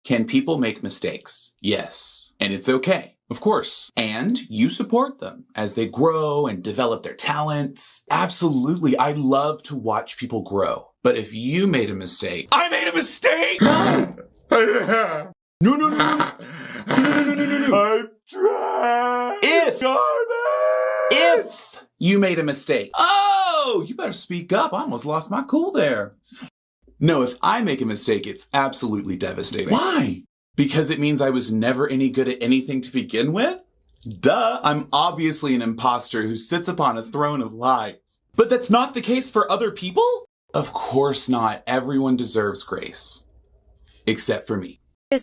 Can people make mistakes? Yes. And it's okay. Of course. And you support them as they grow and develop their talents. Absolutely. I love to watch people grow. But if you made a mistake, I made a mistake! No! No, no, no, no. No. I'm trying. If you made a mistake. Oh, you better speak up. I almost lost my cool there. No, if I make a mistake, it's absolutely devastating. Why? Because it means I was never any good at anything to begin with? Duh, I'm obviously an imposter who sits upon a throne of lies. But that's not the case for other people? Of course not. Everyone deserves grace. Except for me.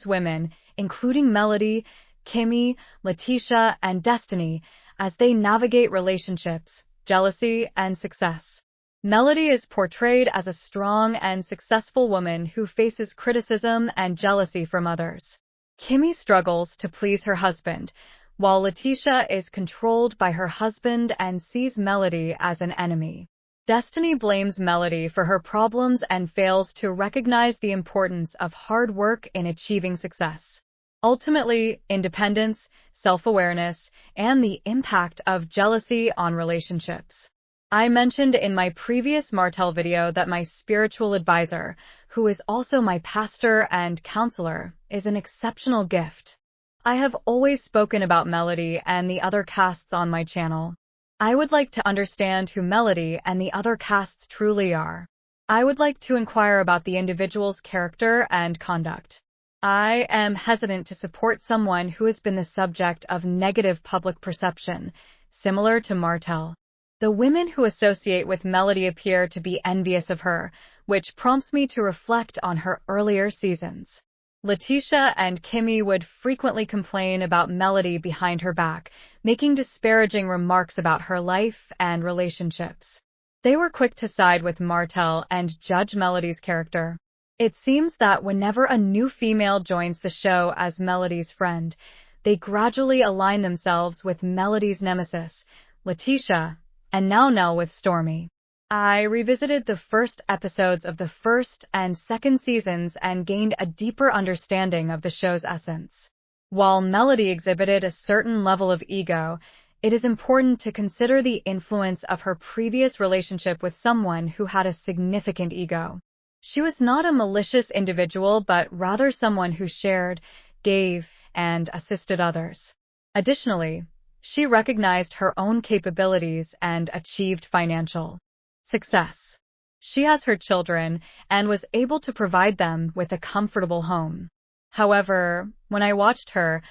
Women, including Melody, Kimmy, Letitia, and Destiny, as they navigate relationships, jealousy, and success. Melody is portrayed as a strong and successful woman who faces criticism and jealousy from others. Kimmy struggles to please her husband, while Letitia is controlled by her husband and sees Melody as an enemy. Destiny blames Melody for her problems and fails to recognize the importance of hard work in achieving success. Ultimately, independence, self-awareness, and the impact of jealousy on relationships. I mentioned in my previous Martell video that my spiritual advisor, who is also my pastor and counselor, is an exceptional gift. I have always spoken about Melody and the other casts on my channel. I would like to understand who Melody and the other casts truly are. I would like to inquire about the individual's character and conduct. I am hesitant to support someone who has been the subject of negative public perception, similar to Martell. The women who associate with Melody appear to be envious of her, which prompts me to reflect on her earlier seasons. Letitia and Kimmy would frequently complain about Melody behind her back, making disparaging remarks about her life and relationships. They were quick to side with Martell and judge Melody's character. It seems that whenever a new female joins the show as Melody's friend, they gradually align themselves with Melody's nemesis, Letitia, and now with Stormy. I revisited the first episodes of the first and second seasons and gained a deeper understanding of the show's essence. While Melody exhibited a certain level of ego, it is important to consider the influence of her previous relationship with someone who had a significant ego. She was not a malicious individual, but rather someone who shared, gave, and assisted others. Additionally, she recognized her own capabilities and achieved financial success. She has her children and was able to provide them with a comfortable home. However, when I watched her,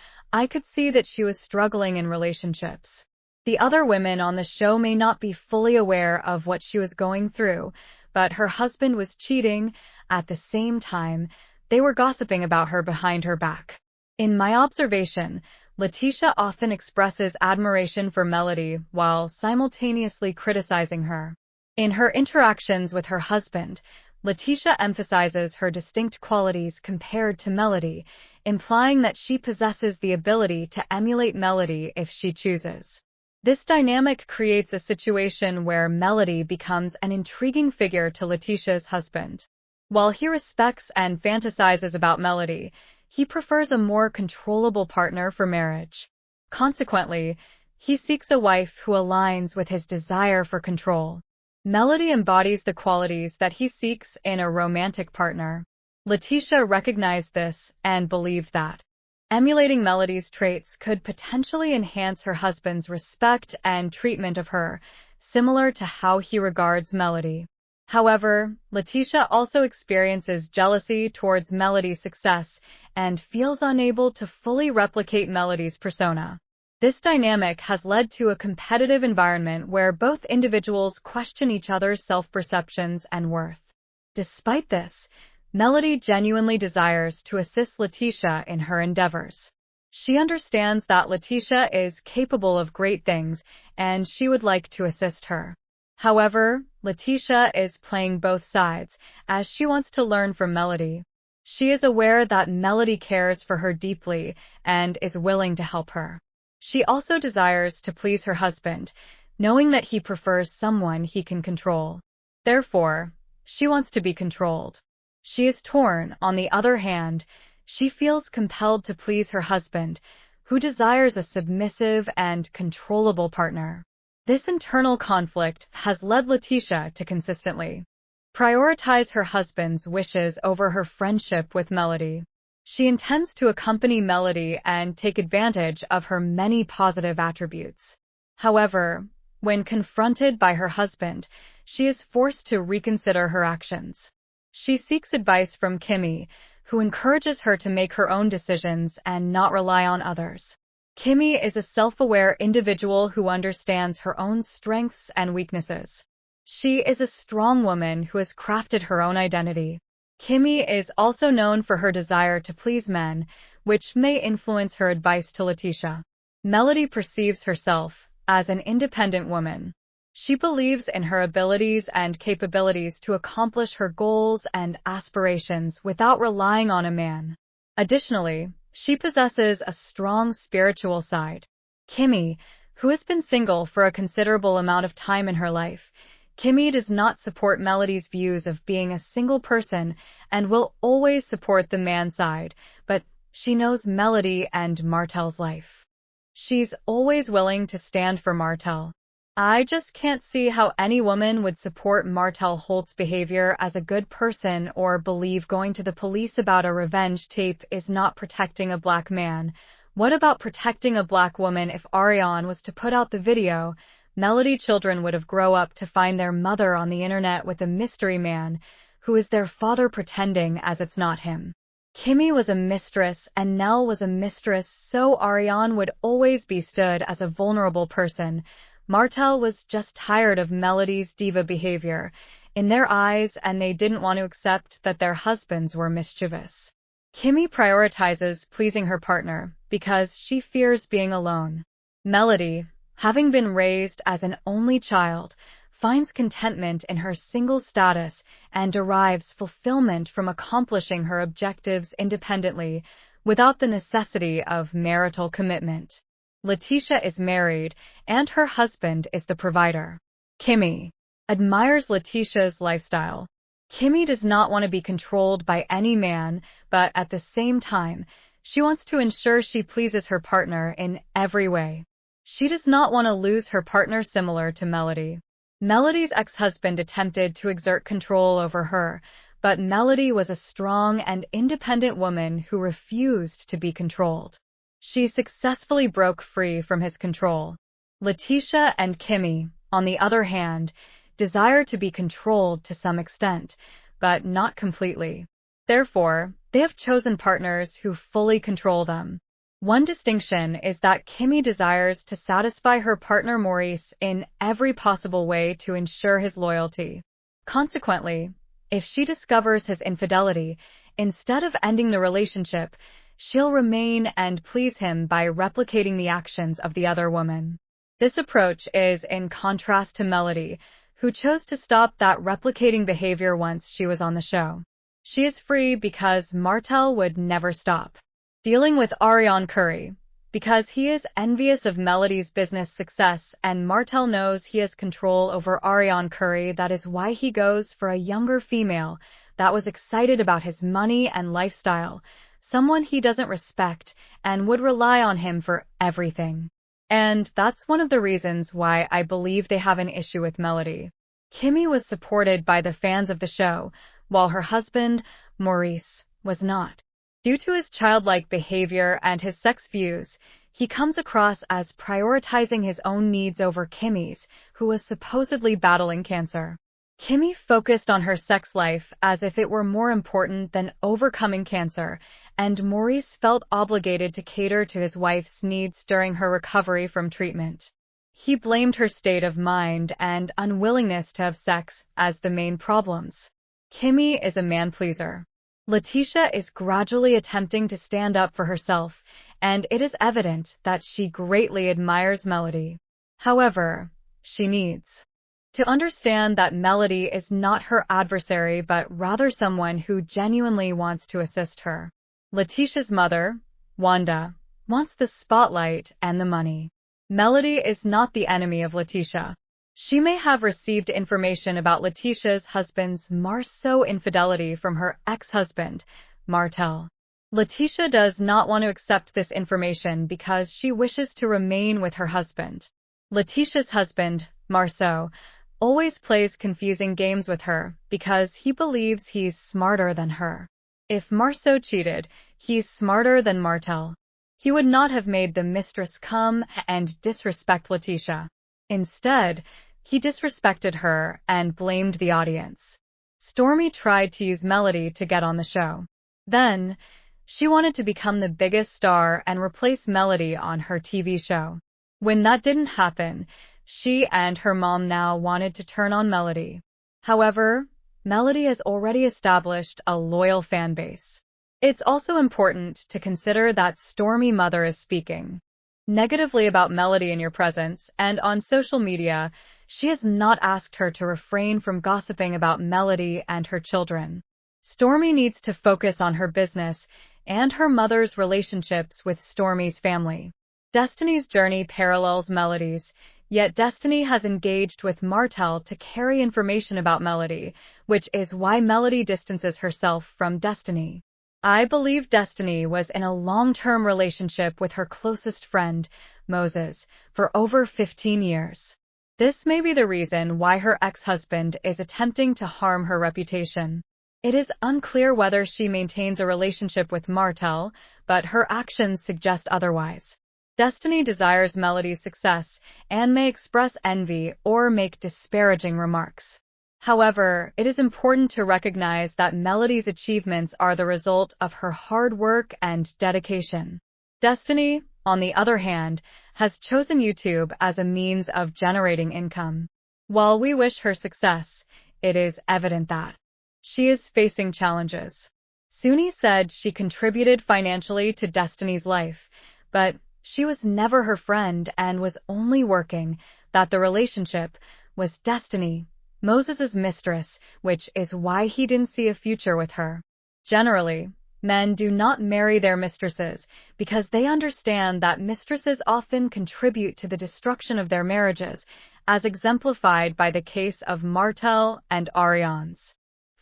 I could see that she was struggling in relationships. The other women on the show may not be fully aware of what she was going through, but her husband was cheating. At the same time, they were gossiping about her behind her back. In my observation, Letitia often expresses admiration for Melody while simultaneously criticizing her. In her interactions with her husband, Letitia emphasizes her distinct qualities compared to Melody, implying that she possesses the ability to emulate Melody if she chooses. This dynamic creates a situation where Melody becomes an intriguing figure to Letitia's husband. While he respects and fantasizes about Melody, he prefers a more controllable partner for marriage. Consequently, he seeks a wife who aligns with his desire for control. Melody embodies the qualities that he seeks in a romantic partner. Letitia recognized this and believed that emulating Melody's traits could potentially enhance her husband's respect and treatment of her, similar to how he regards Melody. However, Letitia also experiences jealousy towards Melody's success and feels unable to fully replicate Melody's persona. This dynamic has led to a competitive environment where both individuals question each other's self-perceptions and worth. Despite this, Melody genuinely desires to assist Letitia in her endeavors. She understands that Letitia is capable of great things, and she would like to assist her. However, Letitia is playing both sides, as she wants to learn from Melody. She is aware that Melody cares for her deeply and is willing to help her. She also desires to please her husband, knowing that he prefers someone he can control. Therefore, she wants to be controlled. She is torn. On the other hand, she feels compelled to please her husband, who desires a submissive and controllable partner. This internal conflict has led Letitia to consistently prioritize her husband's wishes over her friendship with Melody. She intends to accompany Melody and take advantage of her many positive attributes. However, when confronted by her husband, she is forced to reconsider her actions. She seeks advice from Kimmy, who encourages her to make her own decisions and not rely on others. Kimmy is a self-aware individual who understands her own strengths and weaknesses. She is a strong woman who has crafted her own identity. Kimmy is also known for her desire to please men, which may influence her advice to Letitia. Melody perceives herself as an independent woman. She believes in her abilities and capabilities to accomplish her goals and aspirations without relying on a man. Additionally, she possesses a strong spiritual side. Kimmy, who has been single for a considerable amount of time in her life, Kimmy does not support Melody's views of being a single person and will always support the man side, but she knows Melody and Martel's life. She's always willing to stand for Martel. I just can't see how any woman would support Martel Holt's behavior as a good person or believe going to the police about a revenge tape is not protecting a black man. What about protecting a black woman? If Ariane was to put out the video, Melody children would have grown up to find their mother on the internet with a mystery man, who is their father pretending as it's not him. Kimmy was a mistress and Nell was a mistress, so Ariane would always be stood as a vulnerable person. Martel was just tired of Melody's diva behavior in their eyes, and they didn't want to accept that their husbands were mischievous. Kimmy prioritizes pleasing her partner because she fears being alone. Melody, having been raised as an only child, finds contentment in her single status and derives fulfillment from accomplishing her objectives independently without the necessity of marital commitment. Letitia is married, and her husband is the provider. Kimmy admires Letitia's lifestyle. Kimmy does not want to be controlled by any man, but at the same time, she wants to ensure she pleases her partner in every way. She does not want to lose her partner, similar to Melody. Melody's ex-husband attempted to exert control over her, but Melody was a strong and independent woman who refused to be controlled. She successfully broke free from his control. Letitia and Kimmy, on the other hand, desire to be controlled to some extent, but not completely. Therefore, they have chosen partners who fully control them. One distinction is that Kimmy desires to satisfy her partner Maurice in every possible way to ensure his loyalty. Consequently, if she discovers his infidelity, instead of ending the relationship, she'll remain and please him by replicating the actions of the other woman. This approach is in contrast to Melody, who chose to stop that replicating behavior once she was on the show. She is free because Martel would never stop. Dealing with Ariane Curry, because he is envious of Melody's business success and Martel knows he has control over Ariane Curry. That is why he goes for a younger female that was excited about his money and lifestyle, someone he doesn't respect and would rely on him for everything. And that's one of the reasons why I believe they have an issue with Melody. Kimmy was supported by the fans of the show, while her husband, Maurice, was not. Due to his childlike behavior and his sex views, he comes across as prioritizing his own needs over Kimmy's, who was supposedly battling cancer. Kimmy focused on her sex life as if it were more important than overcoming cancer, and Maurice felt obligated to cater to his wife's needs during her recovery from treatment. He blamed her state of mind and unwillingness to have sex as the main problems. Kimmy is a man-pleaser. Letitia is gradually attempting to stand up for herself, and it is evident that she greatly admires Melody. However, she needs to understand that Melody is not her adversary but rather someone who genuinely wants to assist her. Letitia's mother, Wanda, wants the spotlight and the money. Melody is not the enemy of Letitia. She may have received information about Letitia's husband's Marceau infidelity from her ex-husband, Martel. Letitia does not want to accept this information because she wishes to remain with her husband. Letitia's husband, Marceau, always plays confusing games with her because he believes he's smarter than her. If Marceau cheated, he's smarter than Martel. He would not have made the mistress come and disrespect Letitia. Instead, he disrespected her and blamed the audience. Stormy tried to use Melody to get on the show. Then, she wanted to become the biggest star and replace Melody on her TV show. When that didn't happen, she and her mom now wanted to turn on Melody. However, Melody has already established a loyal fan base. It's also important to consider that Stormy mother is speaking negatively about Melody in your presence, and on social media, she has not asked her to refrain from gossiping about Melody and her children. Stormy needs to focus on her business and her mother's relationships with Stormy's family. Destiny's journey parallels Melody's, yet Destiny has engaged with Martel to carry information about Melody, which is why Melody distances herself from Destiny. I believe Destiny was in a long-term relationship with her closest friend, Moses, for over 15 years. This may be the reason why her ex-husband is attempting to harm her reputation. It is unclear whether she maintains a relationship with Martel, but her actions suggest otherwise. Destiny desires Melody's success and may express envy or make disparaging remarks. However, it is important to recognize that Melody's achievements are the result of her hard work and dedication. Destiny, on the other hand, has chosen YouTube as a means of generating income. While we wish her success, it is evident that she is facing challenges. Suni said she contributed financially to Destiny's life, but she was never her friend and was only working, that the relationship was Destiny, Moses' mistress, which is why he didn't see a future with her. Generally, men do not marry their mistresses because they understand that mistresses often contribute to the destruction of their marriages, as exemplified by the case of Martel and Ariane's.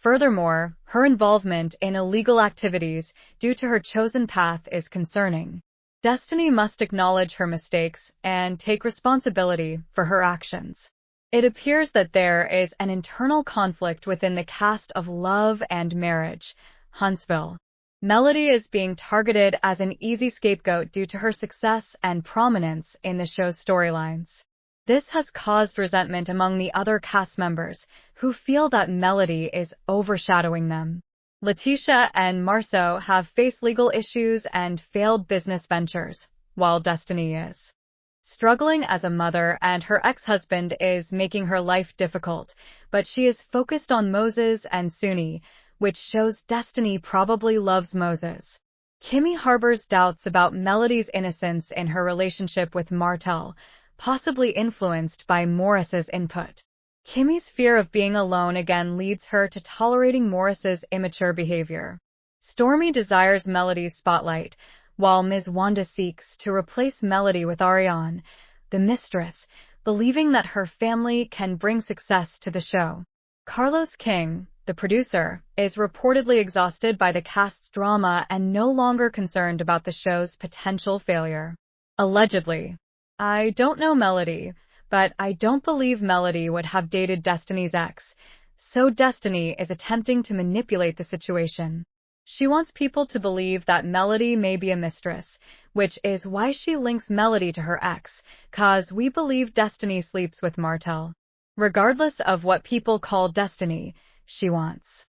Furthermore, her involvement in illegal activities due to her chosen path is concerning. Destiny must acknowledge her mistakes and take responsibility for her actions. It appears that there is an internal conflict within the cast of Love and Marriage, Huntsville. Melody is being targeted as an easy scapegoat due to her success and prominence in the show's storylines. This has caused resentment among the other cast members, who feel that Melody is overshadowing them. Letitia and Marceau have faced legal issues and failed business ventures, while Destiny is struggling as a mother and her ex-husband is making her life difficult, but she is focused on Moses and Suni, which shows Destiny probably loves Moses. Kimmy harbors doubts about Melody's innocence in her relationship with Martel, possibly influenced by Morris's input. Kimmy's fear of being alone again leads her to tolerating Morris's immature behavior. Stormy desires Melody's spotlight, while Ms. Wanda seeks to replace Melody with Ariane, the mistress, believing that her family can bring success to the show. Carlos King, the producer, is reportedly exhausted by the cast's drama and no longer concerned about the show's potential failure. Allegedly. I don't know Melody, but I don't believe Melody would have dated Destiny's ex, so Destiny is attempting to manipulate the situation. She wants people to believe that Melody may be a mistress, which is why she links Melody to her ex, cause we believe Destiny sleeps with Martel. Regardless of what people call Destiny, she wants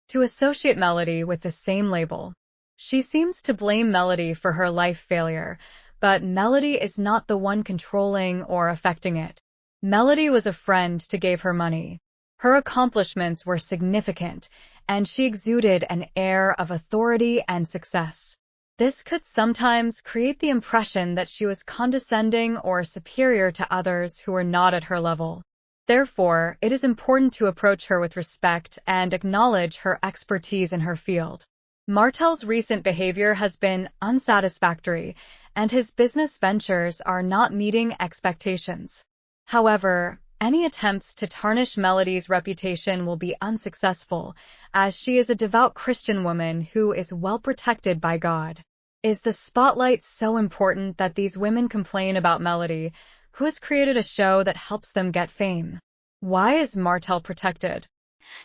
to associate Melody with the same label. She seems to blame Melody for her life failure, but Melody is not the one controlling or affecting it. Melody was a friend to give her money. Her accomplishments were significant, and she exuded an air of authority and success. This could sometimes create the impression that she was condescending or superior to others who were not at her level. Therefore, it is important to approach her with respect and acknowledge her expertise in her field. Martel's recent behavior has been unsatisfactory, and his business ventures are not meeting expectations. However, Any attempts to tarnish Melody's reputation will be unsuccessful, as she is a devout Christian woman who is well protected by God. Is the spotlight so important that these women complain about Melody, who has created a show that helps them get fame? Why is Martell protected?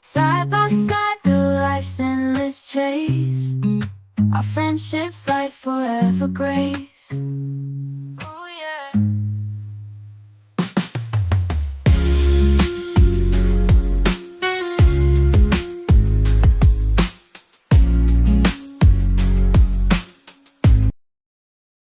Side by side through life's endless chase, our friendships light forever grace.